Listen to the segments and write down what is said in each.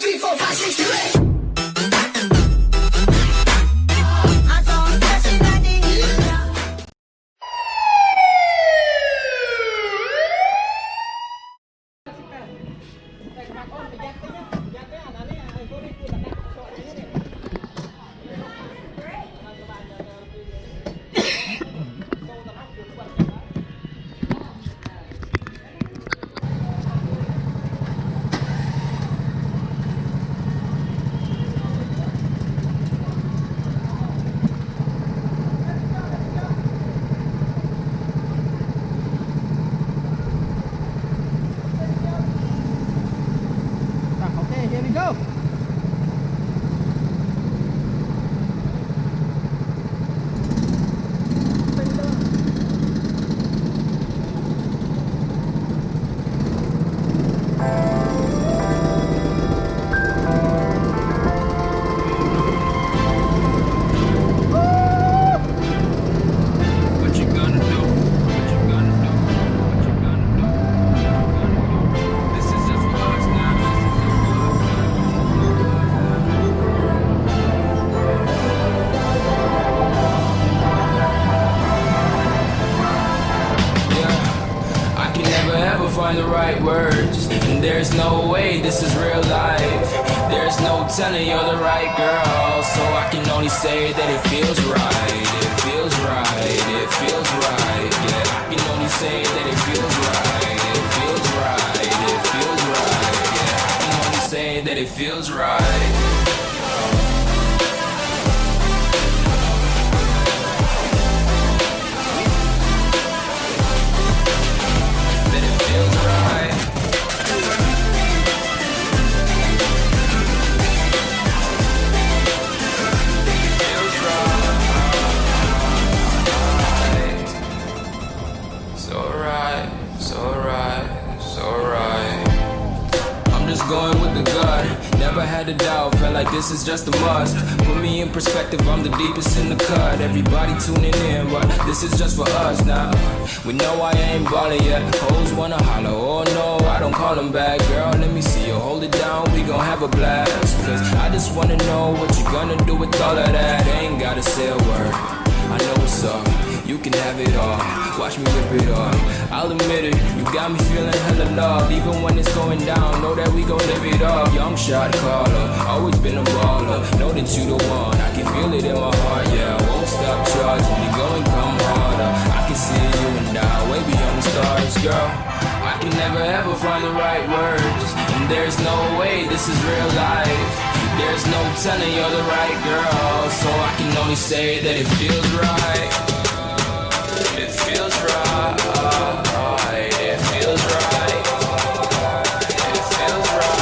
2, 3, 4, 5, 6, 7, 8. Here we go. Find the right words, and there's no way this is real life. There's no telling you're the right girl, so I can only say that it feels right. It feels right, it feels right. Yeah, I can only say that it feels right. It feels right, it feels right. Yeah, I can only say that it feels right. Going with the gut, never had a doubt, felt like this is just a must. Put me in perspective, I'm the deepest in the cut. Everybody tuning in, but this is just for us now. We know I ain't ballin' yet, hoes wanna holler, oh no, I don't call them back. Girl, let me see you, hold it down, we gon' have a blast. Cause I just wanna know what you gonna do with all of that. Ain't gotta say a word, I know what's up. You can have it all, watch me rip it off. I'll admit it, you got me feeling hella love. Even when it's going down, know that we gon' live it up. Young shot caller, always been a baller. Know that you the one, I can feel it in my heart, yeah. I won't stop charging, you go and come harder. I can see you and I, way beyond the stars, girl. I can never ever find the right words, and there's no way this is real life. There's no telling you're the right girl, so I can only say that it feels right. It feels right, it feels right, it feels right.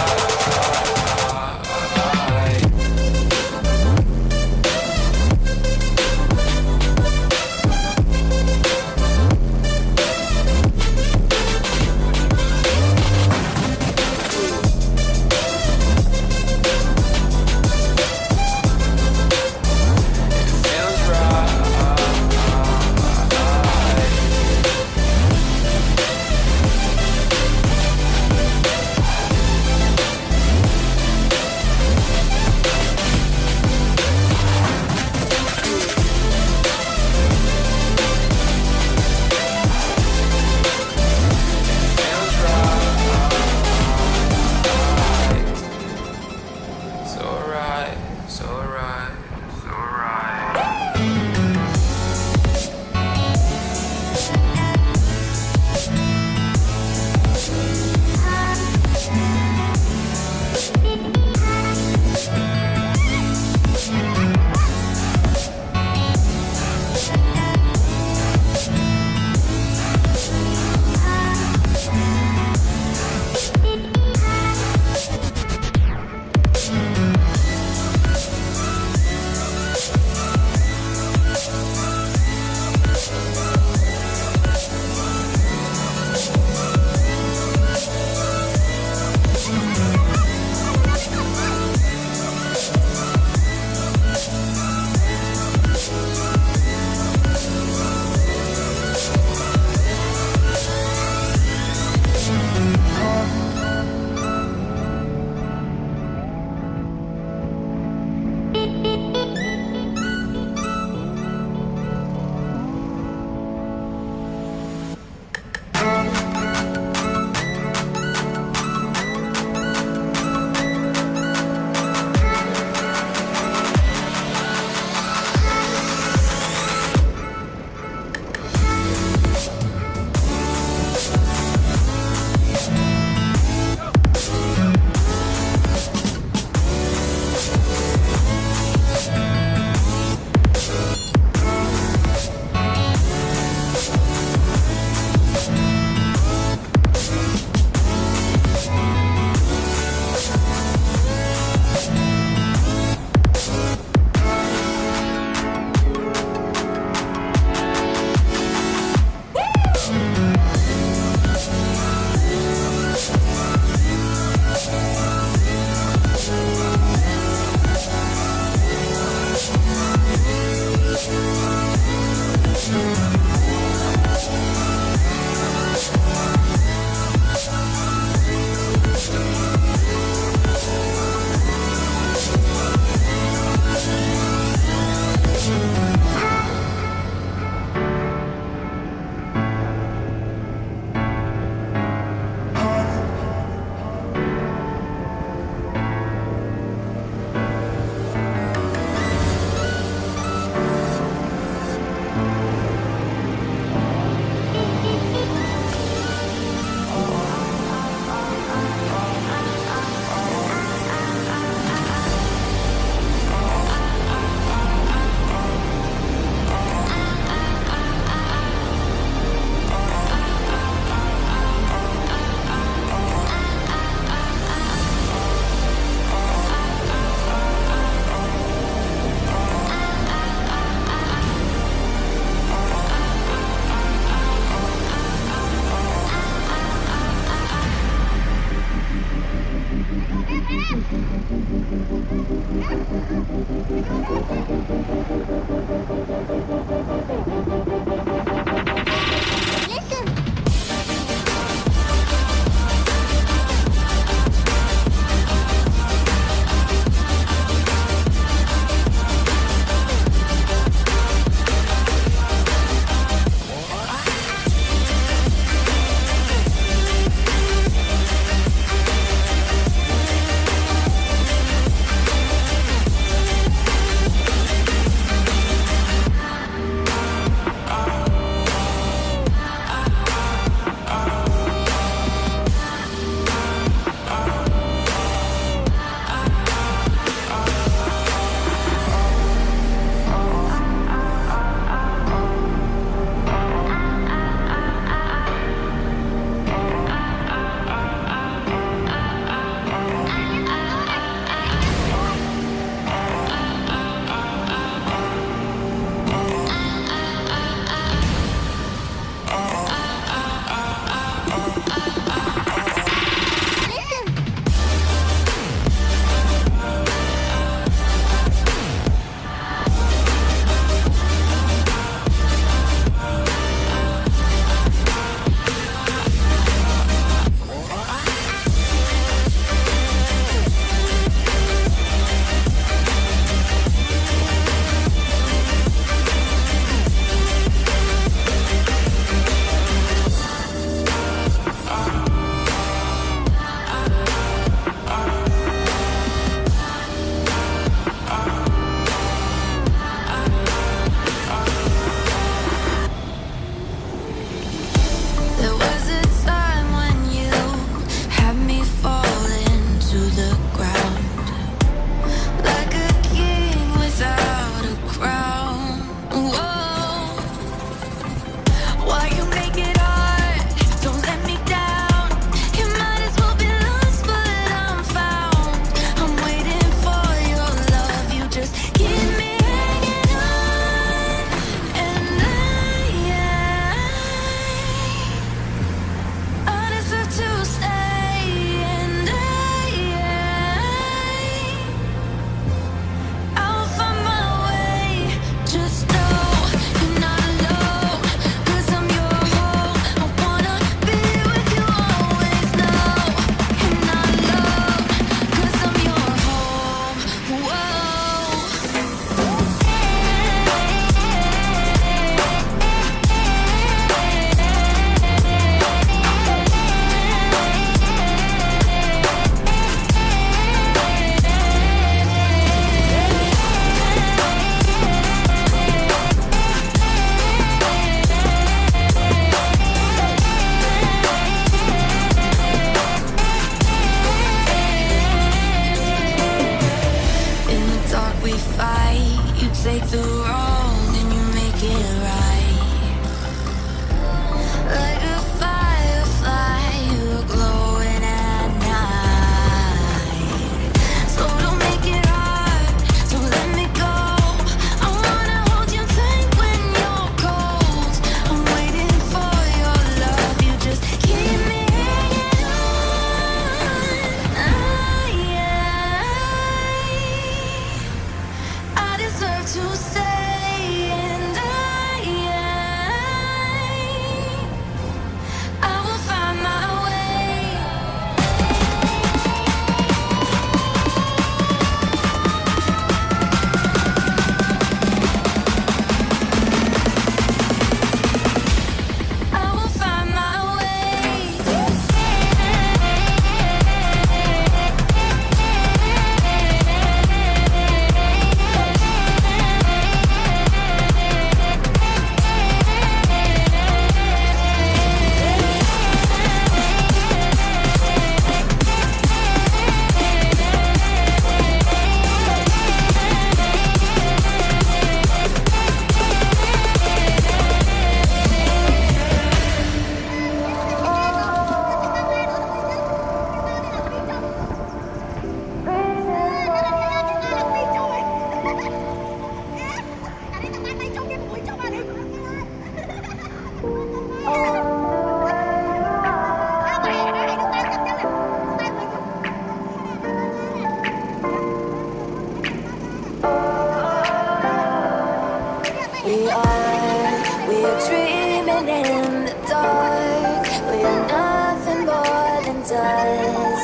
us.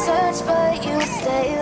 Search but you stay